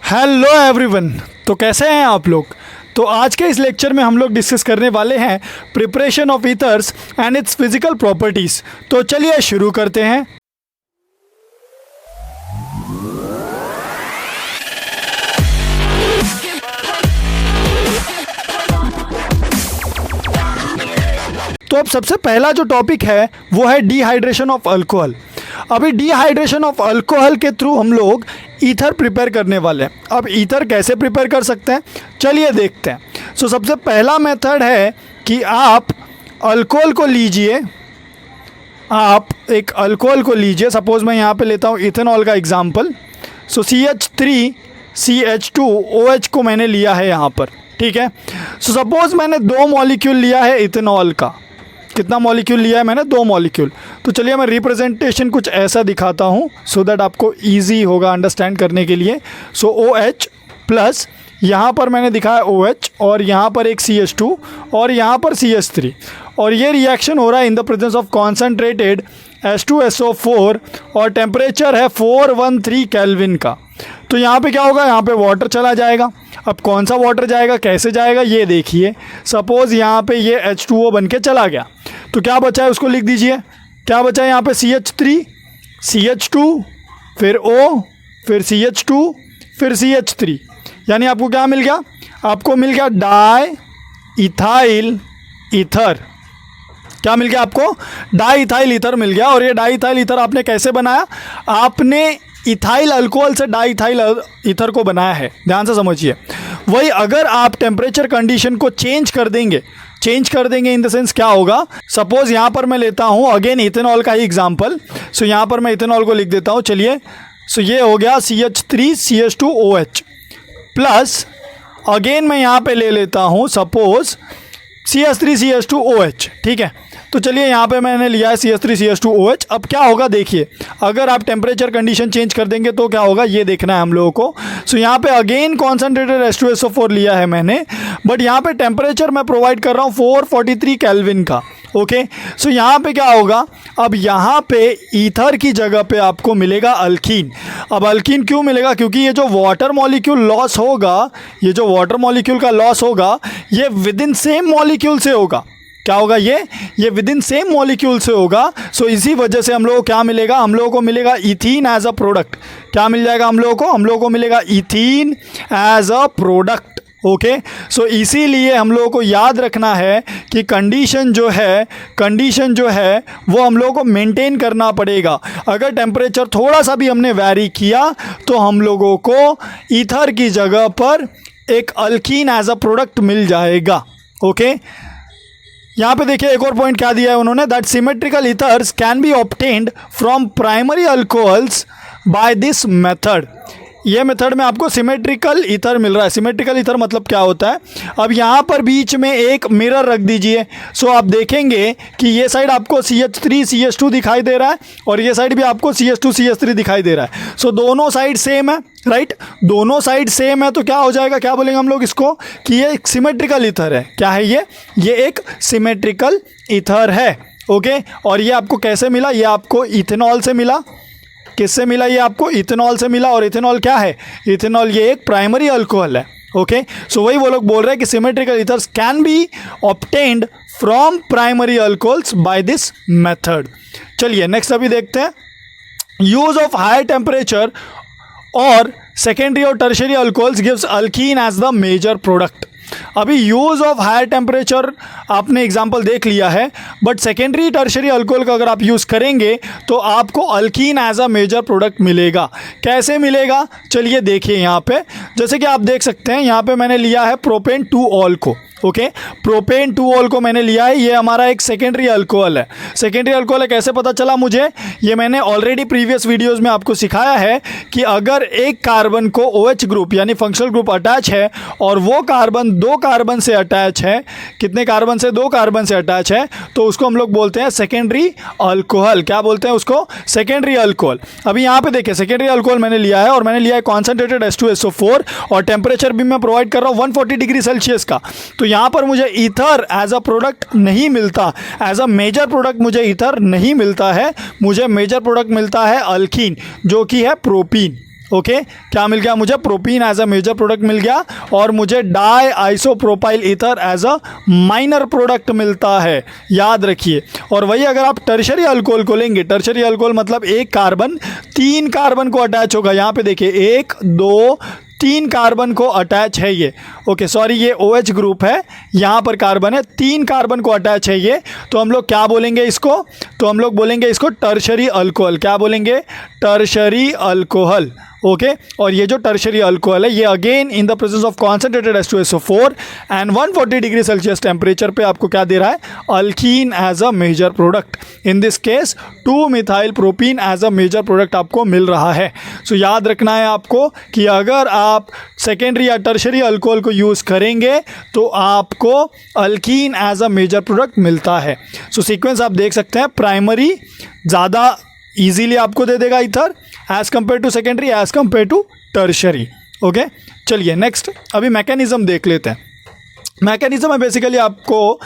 Hello everyone. तो कैसे हैं आप लोग। तो आज के इस लेक्चर में हम लोग डिस्कस करने वाले हैं preparation of ethers and it's physical properties. तो चलिए शुरू करते हैं। तो अब सबसे पहला जो टॉपिक है वो है डिहाइड्रेशन ऑफ अल्कोहल। अभी डिहाइड्रेशन ऑफ अल्कोहल के थ्रू हम लोग ईथर प्रिपेयर करने वाले हैं। अब ईथर कैसे प्रिपेयर कर सकते हैं चलिए देखते हैं। सबसे पहला मेथड है कि आप अल्कोहल को लीजिए। आप एक अल्कोहल को लीजिए, सपोज मैं यहाँ पे लेता हूँ इथेनॉल का एग्जांपल। CH3CH2OH को मैंने लिया है यहाँ पर, ठीक है। सपोज मैंने 2 मॉलिक्यूल लिया है इथेनॉल का। कितना मॉलिक्यूल लिया है मैंने? 2 मॉलिक्यूल। तो चलिए मैं रिप्रेजेंटेशन कुछ ऐसा दिखाता हूँ सो दैट आपको इजी होगा अंडरस्टैंड करने के लिए। OH प्लस यहाँ पर मैंने दिखाया OH और यहाँ पर एक CH2 और यहाँ पर CH3, और ये रिएक्शन हो रहा है इन the presence of concentrated H2SO4 और टेम्परेचर है 413 केल्विन का। तो यहाँ पे क्या होगा, यहाँ पे वाटर चला जाएगा। अब कौन सा वाटर जाएगा, कैसे जाएगा ये देखिए। सपोज़ यहाँ पे ये H2O बन के चला गया तो क्या बचा है उसको लिख दीजिए। क्या बचा है यहाँ पे? CH3 CH2 फिर O फिर CH2 फिर CH3, यानी आपको क्या मिल गया? आपको मिल गया डाई इथाइल ईथर। क्या मिल गया आपको? डाई इथाइल ईथर मिल गया। और ये डाई इथाइल ईथर आपने कैसे बनाया? आपने इथाइल अल्कोहल से डाई इथाइल ईथर को बनाया है। ध्यान से समझिए। वही अगर आप टेम्परेचर कंडीशन को चेंज कर देंगे इन द सेंस क्या होगा, सपोज यहाँ पर मैं लेता हूँ अगेन इथेनॉल का ही एग्जांपल। यहाँ पर मैं इथेनॉल को लिख देता हूँ। चलिए ये हो गया CH3CH2OH प्लस अगेन मैं यहाँ पे ले लेता हूँ सपोज CH3CH2OH, ठीक है। तो चलिए यहाँ पे मैंने लिया है CH3CH2OH। अब क्या होगा देखिए, अगर आप टेम्परेचर कंडीशन चेंज कर देंगे तो क्या होगा ये देखना है हम लोगों को। यहाँ पे अगेन कॉन्सेंट्रेटेड H2SO4 लिया है मैंने, बट यहाँ पे टेम्परेचर मैं प्रोवाइड कर रहा हूँ 443 केल्विन का। ओके, यहाँ पे क्या होगा, अब यहाँ पे ईथर की जगह पे आपको मिलेगा अल्कीन। अब अल्कीन क्यों मिलेगा? क्योंकि ये जो वाटर मॉलिक्यूल लॉस होगा, ये जो वाटर मॉलिक्यूल का लॉस होगा ये विद इन सेम मॉलिक्यूल से होगा। क्या होगा ये विद इन सेम मॉलिक्यूल से होगा। इसी वजह से हम लोगों को क्या मिलेगा? हम लोगों को मिलेगा इथीन एज अ प्रोडक्ट। क्या मिल जाएगा हम लोगों को? हम लोगों को मिलेगा ethene as a product. Okay, इसीलिए हम लोगों को याद रखना है कि कंडीशन जो है वो हम लोगों को मेंटेन करना पड़ेगा। अगर टेम्परेचर थोड़ा सा भी हमने वैरी किया तो हम लोगों को ईथर की जगह पर एक अल्कीन एज अ प्रोडक्ट मिल जाएगा। ओके, यहाँ पे देखिए एक और पॉइंट क्या दिया है उन्होंने, that symmetrical ethers can be obtained from primary alcohols by this method. ये मेथड में आपको सिमेट्रिकल ईथर मिल रहा है। सिमेट्रिकल ईथर मतलब क्या होता है? अब यहाँ पर बीच में एक मिरर रख दीजिए। आप देखेंगे कि ये साइड आपको CH3CH2 दिखाई दे रहा है और ये साइड भी आपको CH2CH3 दिखाई दे रहा है। दोनों साइड सेम है, राइट। दोनों साइड सेम है तो क्या हो जाएगा, क्या बोलेंगे हम लोग इसको कि ये एक सिमेट्रिकल ईथर है। क्या है ये एक सिमेट्रिकल ईथर है। ओके, और ये आपको कैसे मिला? ये आपको इथेनॉल से मिला। किससे मिला? ये आपको इथेनॉल से मिला। और इथेनॉल क्या है? इथेनॉल ये एक प्राइमरी अल्कोहल है। ओके, वही वो लोग बोल रहे हैं कि symmetrical ethers can be obtained from primary alcohols by this method. चलिए नेक्स्ट अभी देखते हैं। यूज ऑफ हायर टेम्परेचर और सेकेंडरी और tertiary alcohols gives alkene as the major product. अभी यूज़ ऑफ हायर टेम्परेचर आपने एग्जांपल देख लिया है, बट सेकेंडरी टर्शियरी अल्कोहल का अगर आप यूज़ करेंगे तो आपको alkene as a major product मिलेगा। कैसे मिलेगा चलिए देखिए। यहाँ पे जैसे कि आप देख सकते हैं, यहाँ पे मैंने लिया है प्रोपेन 2-ऑल को। ओके, प्रोपेन 2-ऑल को मैंने लिया है। ये हमारा एक सेकेंडरी अल्कोहल है। सेकेंडरी अल्कोहल है कैसे पता चला मुझे? ये मैंने ऑलरेडी प्रीवियस वीडियोस में आपको सिखाया है कि अगर एक कार्बन को OH ग्रुप यानी फंक्शनल ग्रुप अटैच है और वो कार्बन 2 कार्बन से अटैच है, कितने कार्बन से? 2 कार्बन से अटैच है, तो उसको हम लोग बोलते हैं सेकेंडरी अल्कोहल। क्या बोलते हैं उसको? Secondary alcohol. अभी यहाँ पे देखिए सेकेंडरी अल्कोहल मैंने लिया है और मैंने लिया है कॉन्सेंट्रेटेड H2SO4 और टेम्परेचर भी मैं प्रोवाइड कर रहा हूँ 140 डिग्री सेल्सियस का। तो यहाँ पर मुझे ईथर एज अ प्रोडक्ट नहीं मिलता, एज अ मेजर प्रोडक्ट मुझे ईथर नहीं मिलता है। मुझे मेजर प्रोडक्ट मिलता है अल्कीन, जो कि है प्रोपीन। ओके क्या मिल गया मुझे, propene as a major product मिल गया और मुझे diisopropyl ether as a minor product मिलता है, याद रखिए। और वही अगर आप टर्शरी अल्कोहल को लेंगे, टर्शरी अल्कोहल मतलब एक कार्बन 3 कार्बन को अटैच होगा, यहाँ पे देखिए 1 2 3 कार्बन को अटैच है ये, ओके सॉरी ये OH ग्रुप है, यहाँ पर कार्बन है, 3 कार्बन को अटैच है ये, तो हम लोग क्या बोलेंगे इसको, तो हम लोग बोलेंगे इसको टर्शरी अल्कोहल, क्या बोलेंगे, टर्शरी अल्कोहल, ओके। और ये जो टर्शरी अल्कोहल है ये again in the presence of concentrated H2SO4 and 140 degree Celsius temperature पे आपको क्या दे रहा है, alkene as a major product, in this case 2 methyl propene as a major product आपको मिल रहा है। सो याद रखना है आपको कि अगर आप सेकेंडरी या टर्शरी अल्कोहल को यूज़ करेंगे तो आपको alkene as a major product मिलता है। सो सीक्वेंस आप देख सकते हैं, प्राइमरी ज़्यादा ईजीली आपको दे देगा ether as compare to secondary as compare to tertiary, okay. चलिए नेक्स्ट अभी मैकेनिज्म देख लेते हैं। मैकेनिज्म में बेसिकली आपको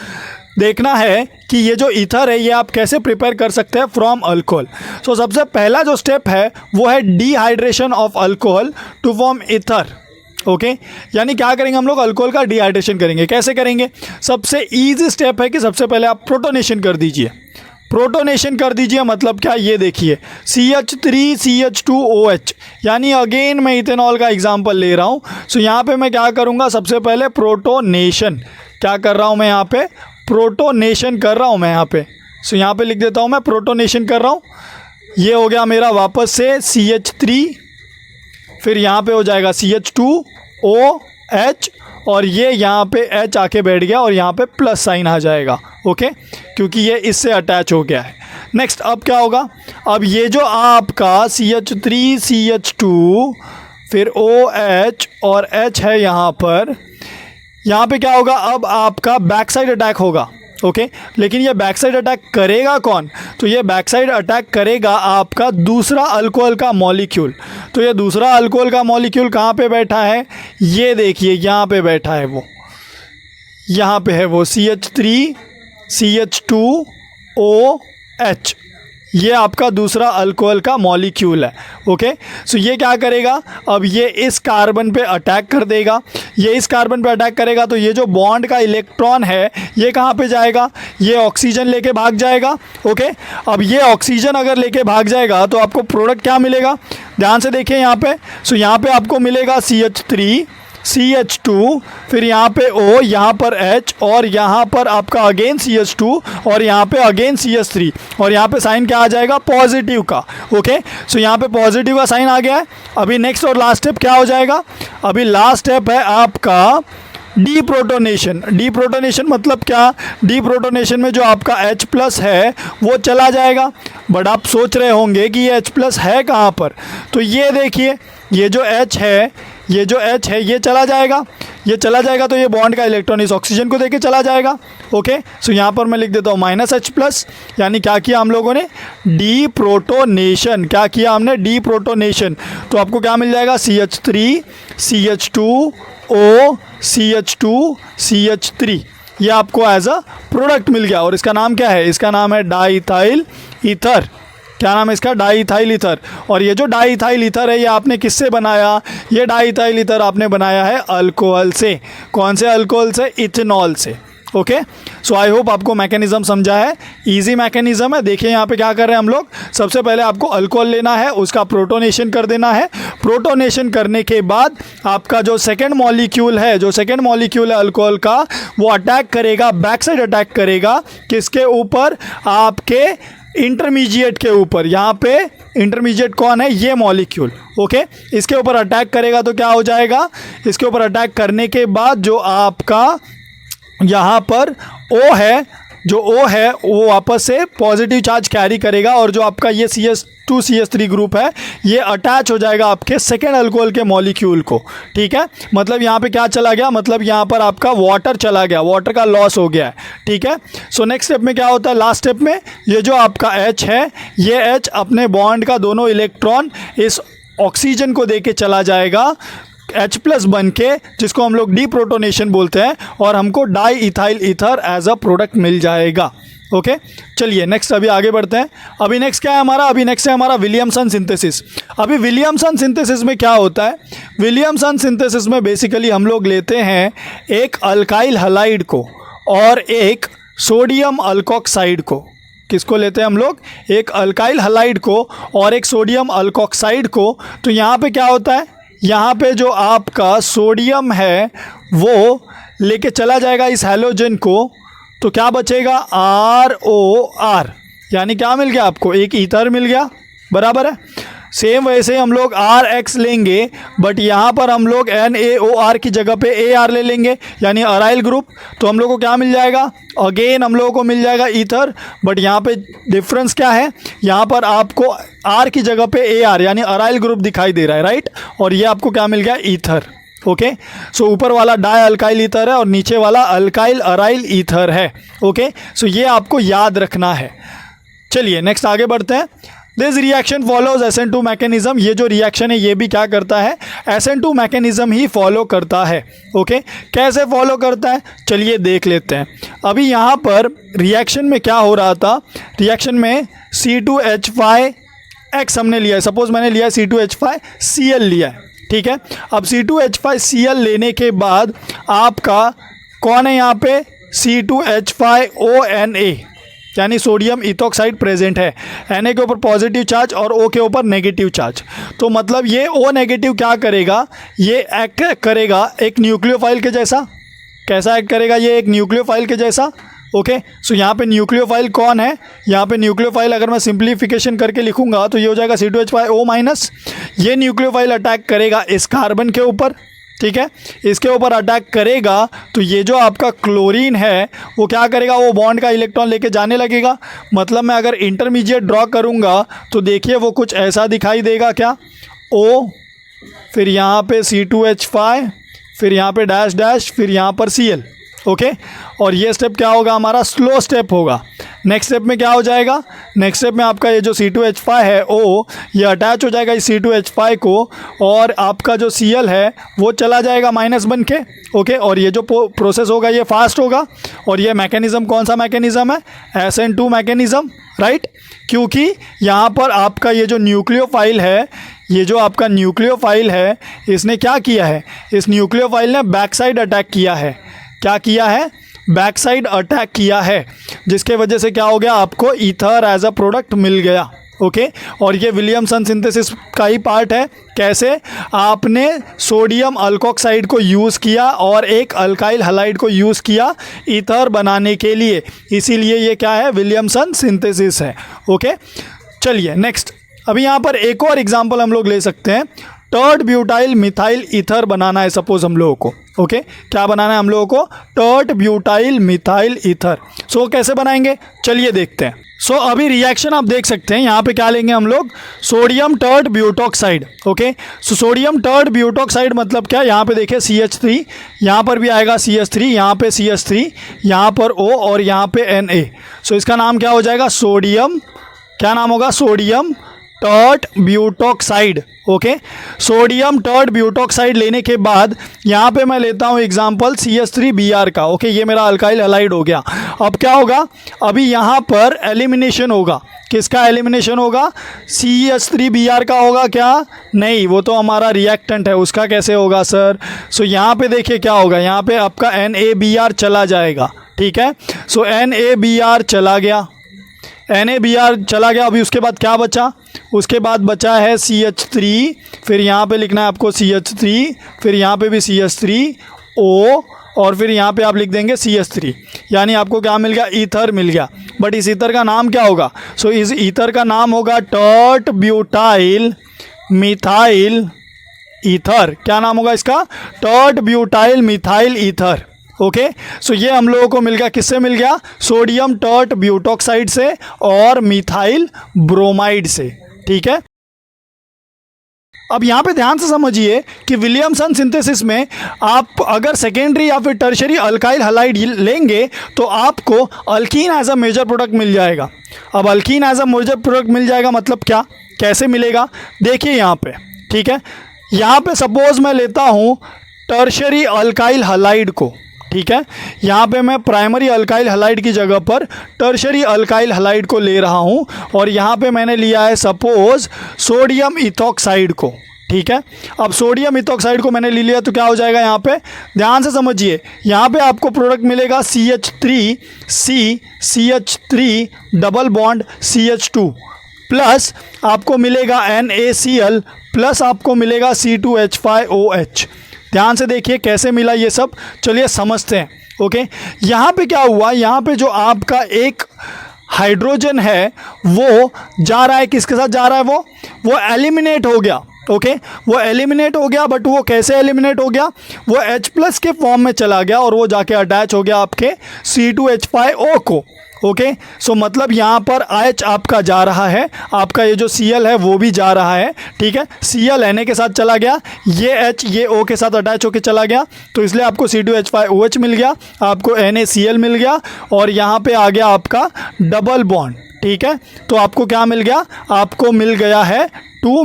देखना है कि ये जो ईथर है ये आप कैसे प्रिपेयर कर सकते हैं फ्रॉम अल्कोहल। सो सबसे पहला जो स्टेप है वो है dehydration of alcohol to form ether, okay यानी क्या करेंगे हम लोग, अल्कोहल का डिहाइड्रेशन करेंगे। कैसे करेंगे, सबसे ईजी स्टेप है कि सबसे पहले आप प्रोटोनेशन कर दीजिए, प्रोटोनेशन कर दीजिए मतलब क्या, ये देखिए CH3CH2OH, यानी अगेन मैं इथेनॉल का एग्जांपल ले रहा हूँ। सो यहाँ पे मैं क्या करूँगा, सबसे पहले प्रोटोनेशन, क्या कर रहा हूँ मैं यहाँ पे, प्रोटोनेशन कर रहा हूँ मैं यहाँ पे। सो यहाँ पे लिख देता हूँ मैं प्रोटोनेशन कर रहा हूँ, ये हो गया मेरा वापस से CH3, फिर यहाँ पे हो जाएगा CH2OH और ये यहाँ पे H आके बैठ गया और यहाँ पे प्लस साइन आ जाएगा, ओके क्योंकि ये इससे अटैच हो गया है। नेक्स्ट अब क्या होगा, अब ये जो आपका CH3CH2 फिर OH और H है यहाँ पे क्या होगा, अब आपका बैक साइड अटैक होगा, ओके लेकिन ये बैक साइड अटैक करेगा कौन, तो ये बैक साइड अटैक करेगा आपका दूसरा अल्कोहल का मॉलिक्यूल। तो ये दूसरा अल्कोहल का मॉलिक्यूल कहाँ पे बैठा है, ये देखिए यहाँ पे बैठा है, वो यहाँ पे है वो CH3CH2OH, ये आपका दूसरा अल्कोहल का मॉलिक्यूल है, ओके। सो ये क्या करेगा, अब ये इस कार्बन पे अटैक कर देगा, ये इस कार्बन पे अटैक करेगा तो ये जो बॉन्ड का इलेक्ट्रॉन है ये कहाँ पे जाएगा, ये ऑक्सीजन लेके भाग जाएगा, ओके। अब ये ऑक्सीजन अगर लेके भाग जाएगा तो आपको प्रोडक्ट क्या मिलेगा, ध्यान से देखिए यहाँ पे। सो यहाँ पे आपको मिलेगा CH3CH2 फिर यहाँ पे O, यहाँ पर H और यहाँ पर आपका अगेन CH2 और यहाँ पे अगेन CH3 और यहाँ पे साइन क्या आ जाएगा, पॉजिटिव का, ओके। सो यहाँ पे पॉजिटिव का साइन आ गया है। अभी नेक्स्ट और लास्ट स्टेप क्या हो जाएगा, अभी लास्ट स्टेप है आपका डीप्रोटोनेशन। डीप्रोटोनेशन मतलब क्या, डीप्रोटोनेशन में जो आपका H प्लस है वो चला जाएगा। बट आप सोच रहे होंगे कि ये H प्लस है कहाँ पर, तो ये देखिए ये जो H है ये चला जाएगा, ये चला जाएगा तो ये बॉन्ड का इलेक्ट्रॉन इस ऑक्सीजन को देके चला जाएगा, ओके। सो यहाँ पर मैं लिख देता हूँ -H प्लस, यानी क्या किया हम लोगों ने, डीप्रोटोनेशन, क्या किया हमने, डीप्रोटोनेशन। तो आपको क्या मिल जाएगा, CH3CH2O CH2CH3, ये आपको एज अ प्रोडक्ट मिल गया और इसका नाम क्या है, इसका नाम है डाईइथाइल ईथर। क्या नाम है इसका, डाईइथाइल ईथर। और ये जो डाईइथाइल ईथर है ये आपने किससे बनाया, ये डाईइथाइल ईथर आपने बनाया है अल्कोहल से। कौन से अल्कोहल से, इथेनॉल से, ओके। सो आई होप आपको मैकेनिज्म समझा है, इजी मैकेनिज्म है। देखिए यहाँ पे क्या कर रहे हैं हम लोग, सबसे पहले आपको अल्कोहल लेना है, उसका प्रोटोनेशन कर देना है। प्रोटोनेशन करने के बाद आपका जो सेकेंड मॉलिक्यूल है अल्कोहल का, वो अटैक करेगा, बैक साइड अटैक करेगा किसके ऊपर, आपके इंटरमीडिएट के ऊपर। यहाँ पे इंटरमीडिएट कौन है, ये मॉलिक्यूल, ओके। इसके ऊपर अटैक करेगा तो क्या हो जाएगा, इसके ऊपर अटैक करने के बाद जो आपका यहाँ पर O है, जो O है वो वापस से पॉजिटिव चार्ज कैरी करेगा और जो आपका ये CH2 CH3 ग्रुप है ये अटैच हो जाएगा आपके सेकेंड अल्कोहल के मॉलिक्यूल को, ठीक है। मतलब यहाँ पे क्या चला गया, मतलब यहाँ पर आपका वाटर चला गया, वाटर का लॉस हो गया है, ठीक है। सो नेक्स्ट स्टेप में क्या होता है, लास्ट स्टेप में ये जो आपका H है, ये H अपने बॉन्ड का दोनों इलेक्ट्रॉन इस ऑक्सीजन को देके चला जाएगा H प्लस बन के, जिसको हम लोग डीप्रोटोनेशन बोलते हैं, और हमको diethyl ether as a product मिल जाएगा। ओके चलिए नेक्स्ट अभी आगे बढ़ते हैं। अभी नेक्स्ट क्या है हमारा, अभी नेक्स्ट है हमारा विलियमसन सिंथेसिस। अभी विलियमसन सिंथेसिस में क्या होता है, विलियमसन सिंथेसिस में बेसिकली हम लोग लेते हैं एक अल्काइल हलाइड को और एक सोडियम अल्कोक्साइड को। किसको लेते हैं हम लोग, एक अल्काइल हलाइड को और एक सोडियम अल्कोक्साइड को। तो यहाँ पे क्या होता है, यहाँ पे जो आपका सोडियम है वो लेके चला जाएगा इस हैलोजन को, तो क्या बचेगा ROR, यानी क्या मिल गया आपको, एक ईथर मिल गया, बराबर है। सेम वैसे हम लोग RX लेंगे, बट यहाँ पर हम लोग NaOR की जगह पे AR ले लेंगे, यानी अराइल ग्रुप। तो हम लोग को क्या मिल जाएगा, अगेन हम लोगों को मिल जाएगा ईथर, बट यहाँ पे डिफरेंस क्या है, यहाँ पर आपको R की जगह पे AR यानी अराइल ग्रुप दिखाई दे रहा है, राइट। और ये आपको क्या मिल गया, ईथर। ओके सो ऊपर वाला डाई अल्काइल ईथर है और नीचे वाला अल्काइल अराइल ईथर है। ओके सो ये आपको याद रखना है। चलिए नेक्स्ट आगे बढ़ते हैं। This reaction follows SN2 mechanism. ये जो रिएक्शन है ये भी क्या करता है, SN2 मैकेनिज्म ही फॉलो करता है। ओके कैसे फॉलो करता है, चलिए देख लेते हैं। अभी यहाँ पर रिएक्शन में क्या हो रहा था, रिएक्शन में C2H5X हमने लिया है, सपोज मैंने लिया है C2H5Cl लिया है, ठीक है। अब C2H5Cl लेने के बाद आपका कौन है यहाँ पे, C2H5ONa यानी सोडियम इथोक्साइड प्रेजेंट है। Na के ऊपर पॉजिटिव चार्ज और O के ऊपर नेगेटिव चार्ज। तो मतलब ये O नेगेटिव क्या करेगा, ये एक्ट करेगा एक न्यूक्लियोफाइल के जैसा। कैसा एक्ट करेगा ये, एक न्यूक्लियोफाइल के जैसा। ओके सो यहाँ पे न्यूक्लियोफाइल कौन है, यहाँ पे न्यूक्लियोफाइल अगर मैं सिंप्लीफिकेशन करके लिखूंगा तो ये हो जाएगा C2H5O-। ये न्यूक्लियोफाइल अटैक करेगा इस कार्बन के ऊपर, ठीक है, इसके ऊपर अटैक करेगा तो ये जो आपका क्लोरीन है वो क्या करेगा, वो बॉन्ड का इलेक्ट्रॉन लेके जाने लगेगा। मतलब मैं अगर इंटरमीडिएट ड्रॉ करूँगा तो देखिए वो कुछ ऐसा दिखाई देगा, क्या O, फिर यहाँ पे C2H5, फिर यहाँ पे डैश डैश, फिर यहाँ पर Cl। ओके और ये स्टेप क्या होगा हमारा, स्लो स्टेप होगा। नेक्स्ट स्टेप में क्या हो जाएगा, नेक्स्ट स्टेप में आपका ये जो C2H5 है O, ये अटैच हो जाएगा इस C2H5 को और आपका जो Cl है वो चला जाएगा माइनस बन के। ओके और ये जो प्रोसेस होगा ये फास्ट होगा। और ये मैकेनिज्म कौन सा मैकेनिज्म है, SN2 मैकेनिज्म, राइट। क्योंकि यहाँ पर आपका ये जो न्यूक्लियोफाइल है, ये जो आपका न्यूक्लियोफाइल है, इसने क्या किया है, इस न्यूक्लियोफाइल ने बैक साइड अटैक किया है। क्या किया है, बैक साइड अटैक किया है, जिसके वजह से क्या हो गया, आपको ईथर एज अ प्रोडक्ट मिल गया। ओके और ये विलियमसन सिंथेसिस का ही पार्ट है। कैसे, आपने सोडियम अल्कोक्साइड को यूज़ किया और एक अल्काइल हलाइड को यूज़ किया ईथर बनाने के लिए, इसीलिए ये क्या है, विलियमसन सिंथेसिस है। ओके चलिए नेक्स्ट। अभी यहाँ पर एक और एग्जांपल हम लोग ले सकते हैं। टर्ड ब्यूटाइल मिथाइल ईथर बनाना है सपोज हम लोगों को। ओके क्या बनाना है हम लोगों को, टर्ड ब्यूटाइल मिथाइल ईथर। सो कैसे बनाएंगे, चलिए देखते हैं। सो अभी रिएक्शन आप देख सकते हैं, यहाँ पे क्या लेंगे हम लोग, sodium tert butoxide. Okay so sodium tert butoxide मतलब क्या, यहाँ पे देखिए CH3, यहाँ पर भी आएगा CH3, यहाँ पे CH3, यहाँ पर O और यहाँ पे Na। सो इसका नाम क्या हो जाएगा, सोडियम, क्या नाम होगा, sodium tert butoxide. Okay sodium tert butoxide लेने के बाद यहाँ पे मैं लेता हूँ एग्जांपल CH3Br का। ओके ये मेरा अल्काइल हैलाइड हो गया। अब क्या होगा, अभी यहाँ पर एलिमिनेशन होगा। किसका एलिमिनेशन होगा, CH3Br का होगा क्या, नहीं, वो तो हमारा रिएक्टेंट है, उसका कैसे होगा सर। सो यहाँ पे देखिए क्या होगा, यहाँ पे आपका NaBr चला जाएगा, ठीक है। सो NaBr चला गया, NaBr चला गया। अभी उसके बाद क्या बचा, उसके बाद बचा है CH3, फिर यहाँ पे लिखना है आपको CH3, फिर यहाँ पे भी CH3O और फिर यहाँ पे आप लिख देंगे CH3, यानी आपको क्या मिल गया, ईथर मिल गया। बट इस ईथर का नाम क्या होगा, सो इस ईथर का नाम होगा टर्ट ब्यूटाइल मिथाइल ईथर। क्या नाम होगा इसका, tert butyl methyl ether. Okay so ये हम लोगों को मिल गया, किससे मिल गया, सोडियम टर्ट ब्यूटोक्साइड से और मिथाइल ब्रोमाइड से, ठीक है। अब यहाँ पे ध्यान से समझिए कि विलियमसन सिंथेसिस में आप अगर सेकेंडरी या फिर टर्शरी अल्काइल हलाइड लेंगे तो आपको alkene as a major product मिल जाएगा। अब alkene as a major product मिल जाएगा मतलब क्या, कैसे मिलेगा, देखिए यहाँ पे, ठीक है। यहाँ पे सपोज मैं लेता हूँ टर्शरी अल्काइल हलाइड को, ठीक है। यहाँ पे मैं प्राइमरी अल्काइल हैलाइड की जगह पर टर्शरी अल्काइल हैलाइड को ले रहा हूँ और यहाँ पे मैंने लिया है सपोज सोडियम इथॉक्साइड को, ठीक है। अब सोडियम इथॉक्साइड को मैंने ले लिया तो क्या हो जाएगा, यहाँ पे ध्यान से समझिए, यहाँ पे आपको प्रोडक्ट मिलेगा CH3 double bond CH2 plus आपको मिलेगा NaCl प्लस आपको मिलेगा C2H5OH। ध्यान से देखिए कैसे मिला ये सब, चलिए समझते हैं। ओके, यहाँ पे क्या हुआ, यहाँ पे जो आपका एक हाइड्रोजन है वो जा रहा है, किसके साथ जा रहा है, वो एलिमिनेट हो गया। ओके, वो एलिमिनेट हो गया, बट वो कैसे एलिमिनेट हो गया, वो H+ के फॉर्म में चला गया और वो जाके अटैच हो गया आपके C2H5O को। ओके, सो मतलब यहाँ पर H आपका जा रहा है, आपका ये जो Cl है वो भी जा रहा है, ठीक है। Cl Na के साथ चला गया, ये H ये O के साथ अटैच होके चला गया, तो इसलिए आपको C2H5OH मिल गया, आपको NaCl मिल गया और यहाँ पे आ गया आपका डबल बॉन्ड, ठीक है। तो आपको क्या मिल गया, आपको मिल गया है 2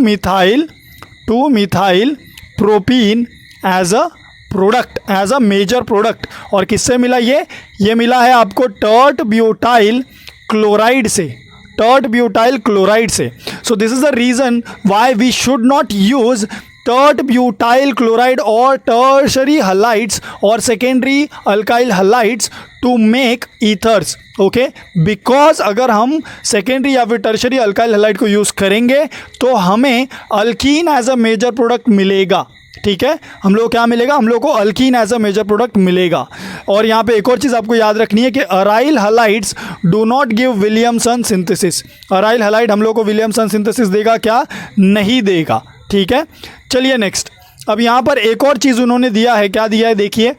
methyl propene as a product, as a major product. और किससे मिला ये मिला है आपको टर्ट ब्यूटाइल क्लोराइड से, टर्ट ब्यूटाइल क्लोराइड से। So this is the reason why we should not use tert butyl chloride और टर्शरी हलाइड्स और secondary alkyl halides to make ethers. Okay, because अगर हम सेकेंडरी या फिर टर्शरी अल्काइल हलाइड को use करेंगे तो हमें alkene as a major product मिलेगा, ठीक है। हम लोग क्या मिलेगा, हम लोग को alkene as a major product मिलेगा। और यहाँ पे एक और चीज़ आपको याद रखनी है कि aryl halides do not give Williamson synthesis. Aryl halide हम लोग को विलियमसन सिंथेसिस देगा क्या, नहीं देगा, ठीक है। चलिए नेक्स्ट, अब यहाँ पर एक और चीज़ उन्होंने दिया है, क्या दिया है देखिए,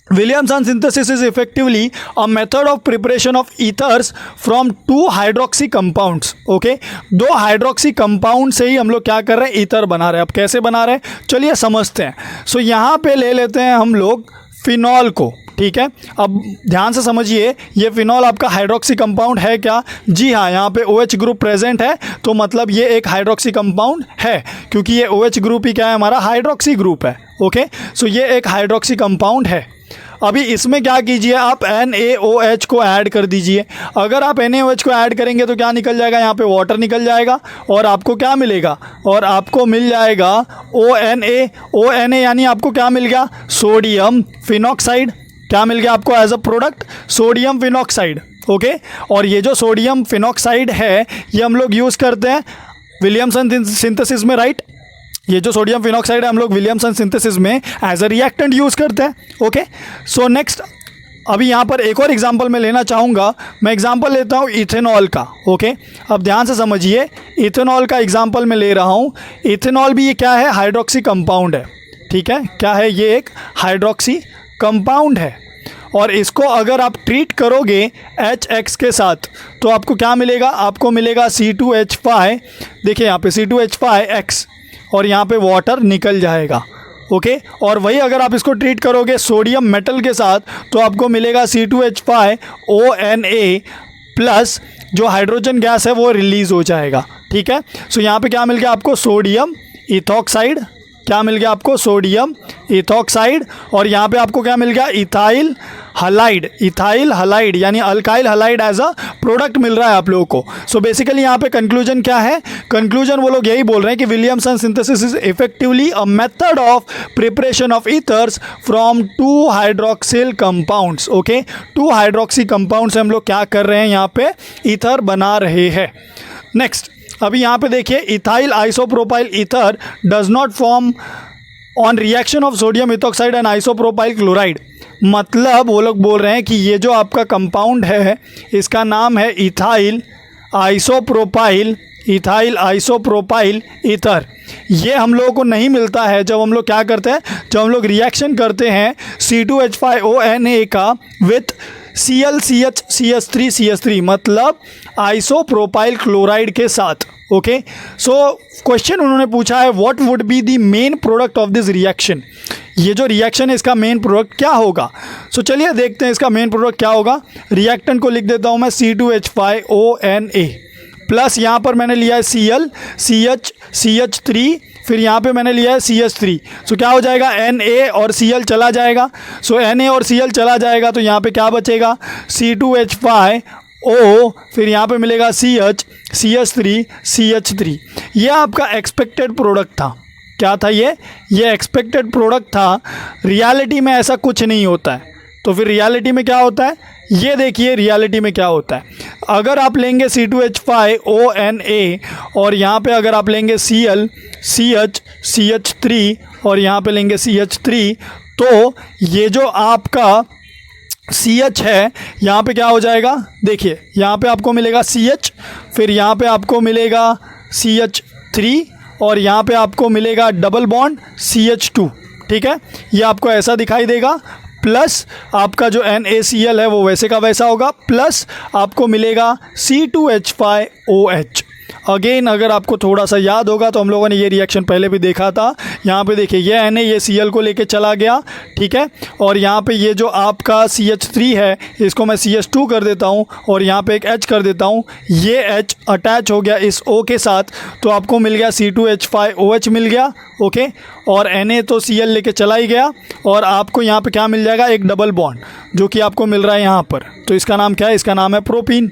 Williamson synthesis is effectively a method of preparation of ethers from 2 hydroxy compounds. Okay, 2 hydroxy compound से ही हम लोग क्या कर रहे हैं, ईथर बना रहे हैं। अब कैसे बना रहे हैं, चलिए समझते हैं। सो यहाँ पे ले लेते हैं हम लोग फिनॉल को, ठीक है। अब ध्यान से समझिए, ये फिनॉल आपका हाइड्रोक्सी कंपाउंड है क्या, जी हाँ, यहाँ पे OH ग्रुप प्रेजेंट है, तो मतलब ये एक हाइड्रोक्सी कंपाउंड है, क्योंकि ये OH ग्रुप ही क्या है, हमारा हाइड्रोक्सी ग्रुप है। ओके, सो ये एक हाइड्रोक्सी कंपाउंड है। अभी इसमें क्या कीजिए, आप NaOH को ऐड कर दीजिए। अगर आप NaOH को ऐड करेंगे तो क्या निकल जाएगा, यहाँ पे वाटर निकल जाएगा और आपको क्या मिलेगा, और आपको मिल जाएगा ONA यानी आपको क्या मिल गया, सोडियम फिनॉक्साइड। क्या मिल गया आपको as a product, sodium phenoxide. Okay, और ये जो सोडियम फिनॉक्साइड है ये हम लोग यूज़ करते हैं विलियमसन सिंथेसिस में, राइट। ये जो सोडियम फिनॉक्साइड है हम लोग विलियमसन सिंथेसिस में एज अ रिएक्टेंट यूज़ करते हैं। ओके, सो नेक्स्ट, अभी यहाँ पर एक और एग्जांपल मैं लेना चाहूँगा। मैं एग्जांपल लेता हूँ इथेनॉल का। ओके, अब ध्यान से समझिए, इथेनॉल का एग्जांपल मैं ले रहा हूँ। इथेनॉल भी ये क्या है, हाइड्रोक्सी कंपाउंड है, ठीक है। क्या है, ये एक हाइड्रोक्सी कंपाउंड है और इसको अगर आप ट्रीट करोगे HX के साथ तो आपको क्या मिलेगा, आपको मिलेगा C2H5, देखिए यहाँ पे C2H5X और यहाँ पे वाटर निकल जाएगा। ओके, और वही अगर आप इसको ट्रीट करोगे सोडियम मेटल के साथ तो आपको मिलेगा C2H5ONA प्लस जो हाइड्रोजन गैस है वो रिलीज़ हो जाएगा, ठीक है। सो यहाँ पे क्या मिल गया आपको, सोडियम इथॉक्साइड। क्या मिल गया आपको, सोडियम इथॉक्साइड। और यहाँ पे आपको क्या मिल गया, इथाइल हलाइड यानी alkyl halide as a product मिल रहा है आप लोगों को। सो बेसिकली यहाँ पे कंक्लूजन क्या है, कंक्लूजन वो लोग यही बोल रहे हैं कि Williamson synthesis is effectively a method of preparation of ethers from 2 hydroxyl compounds. Okay, 2 hydroxy compound से हम लोग क्या कर रहे हैं, यहाँ पे ईथर बना रहे हैं। नेक्स्ट, अभी यहाँ पे देखिए, ethyl isopropyl ether does not form on reaction of sodium ethoxide and isopropyl chloride. मतलब वो लोग बोल रहे हैं कि ये जो आपका कंपाउंड है इसका नाम है इथाइल आइसोप्रोपाइल ईथर। ये हम लोगों को नहीं मिलता है जब हम लोग क्या करते हैं, जब हम लोग रिएक्शन करते हैं C2H5ONA का विथ ClCH3CH3 मतलब आइसोप्रोपाइल क्लोराइड के साथ। ओके, सो क्वेश्चन उन्होंने पूछा है what would be the main product of this reaction. ये जो रिएक्शन है इसका मेन प्रोडक्ट क्या होगा। सो चलिए देखते हैं इसका मेन प्रोडक्ट क्या होगा। रिएक्टेंट को लिख देता हूँ मैं C2H5ONA प्लस यहाँ पर मैंने लिया है ClCH3 फिर यहाँ पे मैंने लिया है CH3, सो क्या हो जाएगा Na और Cl चला जाएगा, सो Na और Cl चला जाएगा तो यहाँ पे क्या बचेगा C2H5O, फिर यहाँ पे मिलेगा CH, CH3, CH3। ये आपका एक्सपेक्टेड प्रोडक्ट था। क्या था ये एक्सपेक्टेड प्रोडक्ट था। रियलिटी में ऐसा कुछ नहीं होता है। तो फिर रियलिटी में क्या होता है, ये देखिए रियलिटी में क्या होता है। अगर आप लेंगे C2H5ONA और यहाँ पे अगर आप लेंगे Cl, CH, CH3 और यहाँ पे लेंगे CH3, तो ये जो आपका CH है यहाँ पे क्या हो जाएगा, देखिए यहाँ पे आपको मिलेगा CH, फिर यहाँ पे आपको मिलेगा CH3 और यहाँ पे आपको मिलेगा डबल बॉन्ड CH2। ठीक है, ये आपको ऐसा दिखाई देगा, प्लस आपका जो NaCl है वो वैसे का वैसा होगा, प्लस आपको मिलेगा C2H5OH। अगेन अगर आपको थोड़ा सा याद होगा तो हम लोगों ने ये रिएक्शन पहले भी देखा था। यहाँ पे देखिए ये Na ये Cl को लेके चला गया, ठीक है, और यहाँ पे ये जो आपका CH3 है इसको मैं CH2 कर देता हूँ और यहाँ पे एक H कर देता हूँ, ये H अटैच हो गया इस O के साथ, तो आपको मिल गया C2H5OH मिल गया। ओके, और Na तो Cl लेके चला ही गया और आपको यहाँ पे क्या मिल जाएगा, एक डबल बॉन्ड जो कि आपको मिल रहा है यहाँ पर। तो इसका नाम क्या है, इसका नाम है प्रोपीन।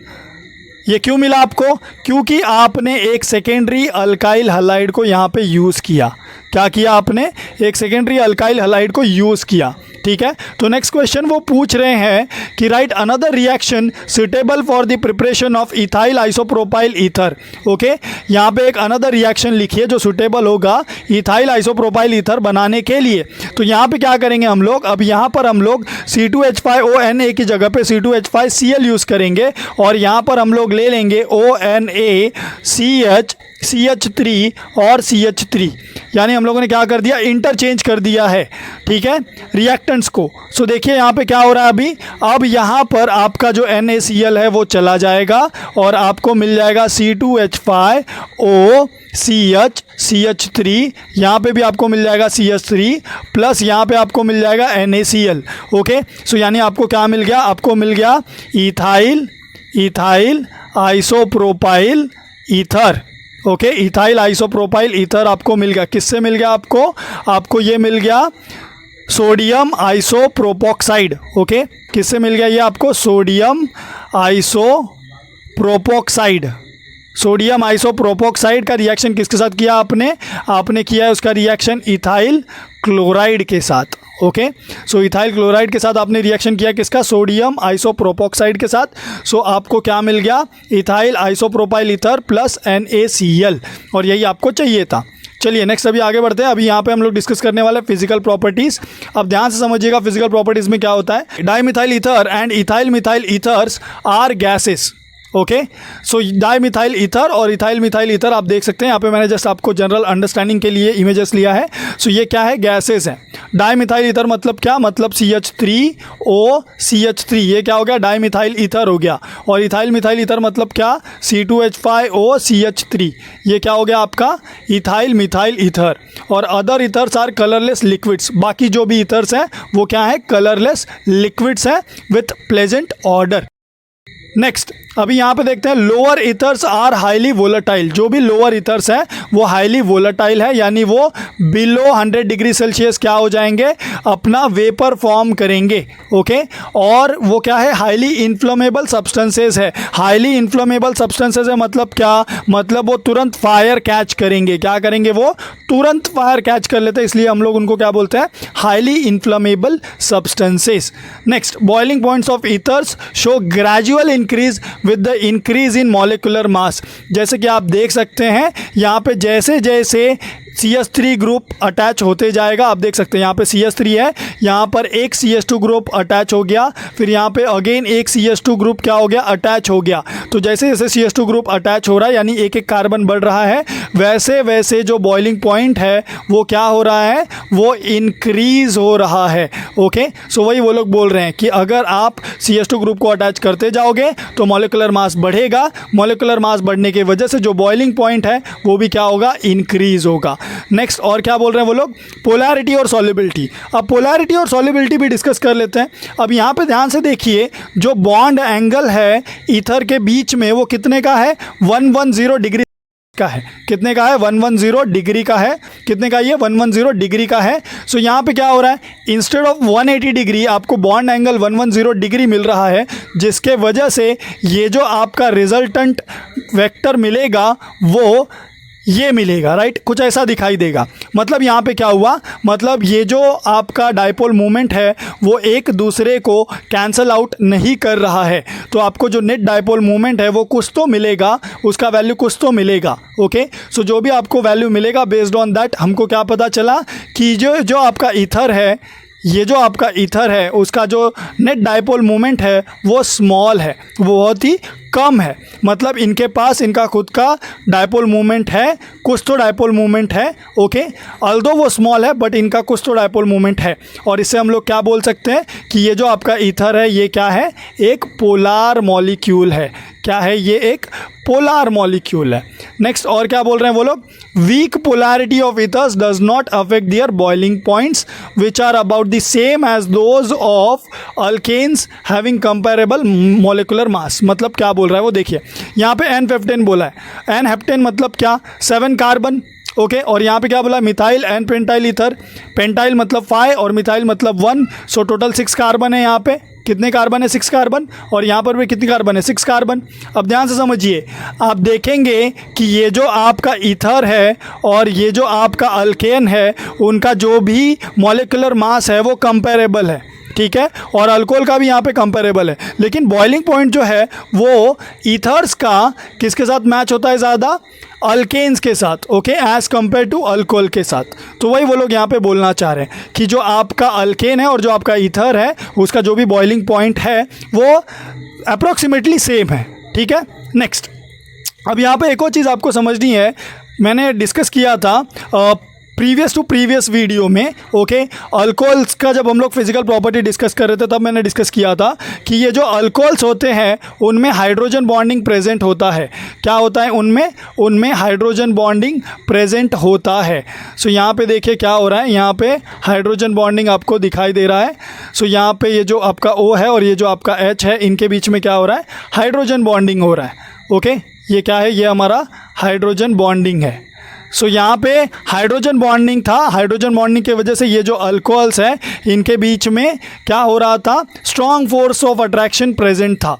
ये क्यों मिला आपको, क्योंकि आपने एक सेकेंडरी अल्काइल हैलाइड को यहाँ पे यूज़ किया। क्या किया आपने, एक सेकेंडरी अल्काइल हैलाइड को यूज़ किया। ठीक है, तो नेक्स्ट क्वेश्चन वो पूछ रहे हैं कि right another reaction suitable for the preparation of ethyl isopropyl ether. Okay, यहाँ पे एक अनदर रिएक्शन लिखिए जो सुटेबल होगा इथाइल आइसोप्रोपाइल ईथर बनाने के लिए। तो यहाँ पे क्या करेंगे हम लोग, अब यहाँ पर हम लोग C2H5ONA की जगह पे C2H5Cl यूज़ करेंगे और यहाँ पर हम लोग ले लेंगे ONA, CH, CH3 और CH3, यानी हम लोगों ने क्या कर दिया, इंटरचेंज कर दिया है। ठीक है, रिएक्टेंट्स को। सो देखिए यहाँ पे क्या हो रहा है अभी, अब यहाँ पर आपका जो NaCl है वो चला जाएगा और आपको मिल जाएगा C2H5O, CH, CH3, यहाँ पे भी आपको मिल जाएगा CH3 प्लस यहाँ पे आपको मिल जाएगा NaCl। ओके, सो यानी आपको क्या मिल गया, आपको मिल गया ethyl isopropyl ether. Okay, ethyl isopropyl ether आपको मिल गया। किससे मिल गया आपको ये मिल गया सोडियम आइसोप्रोपोक्साइड। ओके, किससे मिल गया ये आपको, सोडियम आइसोप्रोपोक्साइड। सोडियम आइसोप्रोपोक्साइड का रिएक्शन किसके साथ किया आपने किया है उसका रिएक्शन इथाइल क्लोराइड के साथ। ओके, सो इथाइल क्लोराइड के साथ आपने रिएक्शन किया किसका, सोडियम आइसोप्रोपोक्साइड के साथ। सो आपको क्या मिल गया, ethyl isopropyl ether plus NaCl, और यही आपको चाहिए था। चलिए नेक्स्ट अभी आगे बढ़ते हैं। अभी यहाँ पे हम लोग डिस्कस करने वाले फिजिकल प्रॉपर्टीज। अब ध्यान से समझिएगा फिजिकल प्रॉपर्टीज में क्या होता है। Dimethyl ether and ethyl methyl ethers are gases. Okay, so dimethyl ether और इथाइल मिथाइल ईथर आप देख सकते हैं यहाँ पे, मैंने जस्ट आपको जनरल अंडरस्टैंडिंग के लिए इमेजेस लिया है। सो ये क्या है, गैसेस हैं। डाइमिथाइल ईथर मतलब क्या, मतलब CH3O CH3, ये क्या हो गया, डाइमिथाइल ईथर हो गया। और इथाइल मिथाइल ईथर मतलब क्या, C2H5O CH3, ये क्या हो गया आपका इथाइल मिथाइल ईथर। और other ethers are colourless liquids, बाकी जो भी ईथर्स हैं वो क्या है, कलरलेस लिक्विड्स हैं विथ प्लेजेंट ऑर्डर। नेक्स्ट अभी यहाँ पे देखते हैं lower ethers are highly volatile. जो भी लोअर ईथर्स हैं वो हाईली वोलेटाइल है, यानी वो बिलो 100 डिग्री सेल्सियस क्या हो जाएंगे, अपना वेपर फॉर्म करेंगे। ओके, और वो क्या है, हाईली इन्फ्लेमेबल सब्सटेंसेस है। हाईली इन्फ्लेमेबल सब्सटेंसेस है मतलब क्या, मतलब वो तुरंत फायर कैच करेंगे। क्या करेंगे, वो तुरंत फायर कैच कर लेते हैं, इसलिए हम लोग उनको क्या बोलते हैं, highly inflammable substances. Next, boiling points of ethers show gradual increase with the increase in molecular mass. जैसे कि आप देख सकते हैं यहाँ पे जैसे जैसे CH3 ग्रुप अटैच होते जाएगा, आप देख सकते हैं यहाँ पे CH3 है, यहाँ पर एक CH2 ग्रुप अटैच हो गया, फिर यहाँ पे अगेन एक CH2 ग्रुप क्या हो गया, अटैच हो गया। तो जैसे जैसे CH2 ग्रुप अटैच हो रहा है यानी एक एक कार्बन बढ़ रहा है, वैसे वैसे जो बॉइलिंग पॉइंट है वो क्या हो रहा है, वो इंक्रीज हो रहा है। ओके, सो वही वो लोग बोल रहे हैं कि अगर आप CH2 ग्रुप को अटैच करते जाओगे तो मॉलिक्यूलर मास बढ़ेगा, मॉलिक्यूलर मास बढ़ने की वजह से जो बॉइलिंग पॉइंट है वो भी क्या होगा, इंक्रीज होगा। नेक्स्ट और क्या बोल रहे हैं वो लोग, पोलैरिटी और सॉल्युबिलिटी। अब पोलैरिटी और सॉल्युबिलिटी भी डिस्कस कर लेते हैं। अब यहाँ पे ध्यान से देखिए, जो बॉन्ड एंगल है ईथर के बीच में वो कितने का है, 110 डिग्री का है। कितने का है? 110 डिग्री का है। कितने का? ये 110 डिग्री का है। सो यहाँ पे क्या हो रहा है, इंस्टेड ऑफ 180 डिग्री आपको बॉन्ड एंगल 110 डिग्री मिल रहा है, जिसके वजह से ये जो आपका रिजल्टेंट वेक्टर मिलेगा वो ये मिलेगा, राइट। कुछ ऐसा दिखाई देगा। मतलब यहाँ पे क्या हुआ, मतलब ये जो आपका डायपोल मोमेंट है वो एक दूसरे को कैंसल आउट नहीं कर रहा है, तो आपको जो नेट डायपोल मोमेंट है वो कुछ तो मिलेगा, उसका वैल्यू कुछ तो मिलेगा। ओके, सो जो भी आपको वैल्यू मिलेगा बेस्ड ऑन दैट हमको क्या पता चला कि जो आपका ईथर है, ये जो आपका ईथर है उसका जो नेट डायपोल मोमेंट है वो स्मॉल है, वो बहुत ही कम है। मतलब इनके पास इनका खुद का डायपोल मोमेंट है, कुछ तो डायपोल मोमेंट है। ओके, ऑल्दो वो स्मॉल है बट इनका कुछ तो डायपोल मोमेंट है। और इससे हम लोग क्या बोल सकते हैं कि ये जो आपका ईथर है ये क्या है, एक पोलार मॉलिक्यूल है। क्या है ये? एक पोलार मॉलिक्यूल है। नेक्स्ट और क्या बोल रहे हैं वो लोग, weak polarity of ethers does not affect their boiling points which are about the same as those of alkanes having comparable molecular mass. मतलब क्या बोल रहा है वो देखिए, यहाँ पे N15 बोला है। N-हेप्टेन मतलब क्या, 7 कार्बन। ओके, और यहाँ पे क्या बोला, methyl and pentyl ether. Pentyl मतलब 5 और मिथाइल मतलब 1। सो टोटल 6 कार्बन है यहाँ पे। कितने कार्बन है? 6 कार्बन। और यहाँ पर भी कितने कार्बन है? 6 कार्बन। अब ध्यान से समझिए, आप देखेंगे कि ये जो आपका ईथर है और ये जो आपका अल्केन है उनका जो भी मॉलिक्यूलर मास है वो कंपेरेबल है, ठीक है। और अल्कोहल का भी यहाँ पे कंपेरेबल है, लेकिन बॉइलिंग पॉइंट जो है वो ईथर्स का किसके साथ मैच होता है ज़्यादा? अल्केन्स के साथ। Okay, as compare to alcohol के साथ। तो वही वो लोग यहाँ पे बोलना चाह रहे हैं कि जो आपका अल्केन है और जो आपका ईथर है उसका जो भी बॉइलिंग पॉइंट है वो अप्रॉक्सीमेटली सेम है, ठीक है। नेक्स्ट, अब यहाँ पे एक और चीज़ आपको समझनी है, मैंने डिस्कस किया था प्रीवियस वीडियो में। ओके, अल्कोहल्स का जब हम लोग फिजिकल प्रॉपर्टी डिस्कस कर रहे थे तब मैंने डिस्कस किया था कि ये जो अल्कोहल्स होते हैं उनमें हाइड्रोजन बॉन्डिंग प्रेजेंट होता है। क्या होता है उनमें हाइड्रोजन बॉन्डिंग प्रेजेंट होता है। सो यहाँ पे देखिए क्या हो रहा है, यहाँ पे हाइड्रोजन बॉन्डिंग आपको दिखाई दे रहा है। सो यहाँ पे ये जो आपका O है और ये जो आपका H है, इनके बीच में क्या हो रहा है, हाइड्रोजन बॉन्डिंग हो रहा है। ओके, ये क्या है, ये हमारा हाइड्रोजन बॉन्डिंग है। सो यहाँ पे हाइड्रोजन बॉन्डिंग था, हाइड्रोजन बॉन्डिंग की वजह से ये जो अल्कोहल्स हैं इनके बीच में क्या हो रहा था, strong force of attraction present था।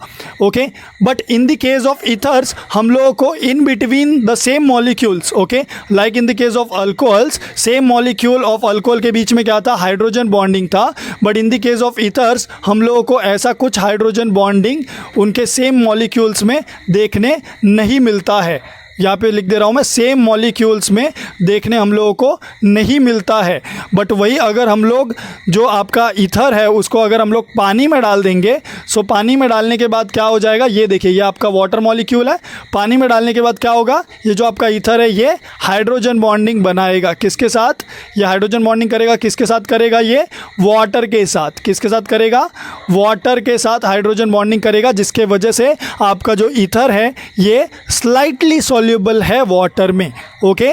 Okay, but in the case of ethers हम लोगों को in between the same molecules, okay, like in the case of alcohols, same molecule of alcohol के बीच में क्या था, हाइड्रोजन बॉन्डिंग था। But in the case of ethers हम लोगों को ऐसा कुछ हाइड्रोजन बॉन्डिंग उनके सेम मॉलिक्यूल्स में देखने नहीं मिलता है। यहाँ पे लिख दे रहा हूँ मैं, सेम मॉलिक्यूल्स में देखने हम लोगों को नहीं मिलता है। बट वही अगर हम लोग जो आपका ईथर है उसको अगर हम लोग पानी में डाल देंगे, सो पानी में डालने के बाद क्या हो जाएगा, ये देखिए ये आपका वाटर मॉलिक्यूल है। पानी में डालने के बाद क्या होगा, ये जो आपका ईथर है ये हाइड्रोजन बॉन्डिंग बनाएगा। किसके साथ? ये हाइड्रोजन बॉन्डिंग करेगा। किसके साथ करेगा? ये वाटर के साथ। किसके साथ करेगा? वाटर के साथ हाइड्रोजन बॉन्डिंग करेगा, जिसके वजह से आपका जो ईथर है ये स्लाइटली सॉल्युबल है वाटर में। ओके,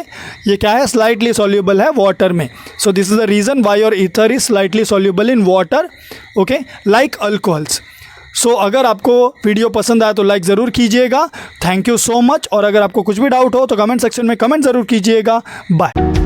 ये क्या है, स्लाइटली सॉल्युबल है वाटर में। So this is the reason why your ether is slightly soluble in water, okay, like alcohols. सो अगर आपको वीडियो पसंद आया तो लाइक ज़रूर कीजिएगा। Thank you so much. और अगर आपको कुछ भी डाउट हो तो कमेंट सेक्शन में कमेंट ज़रूर कीजिएगा। बाय।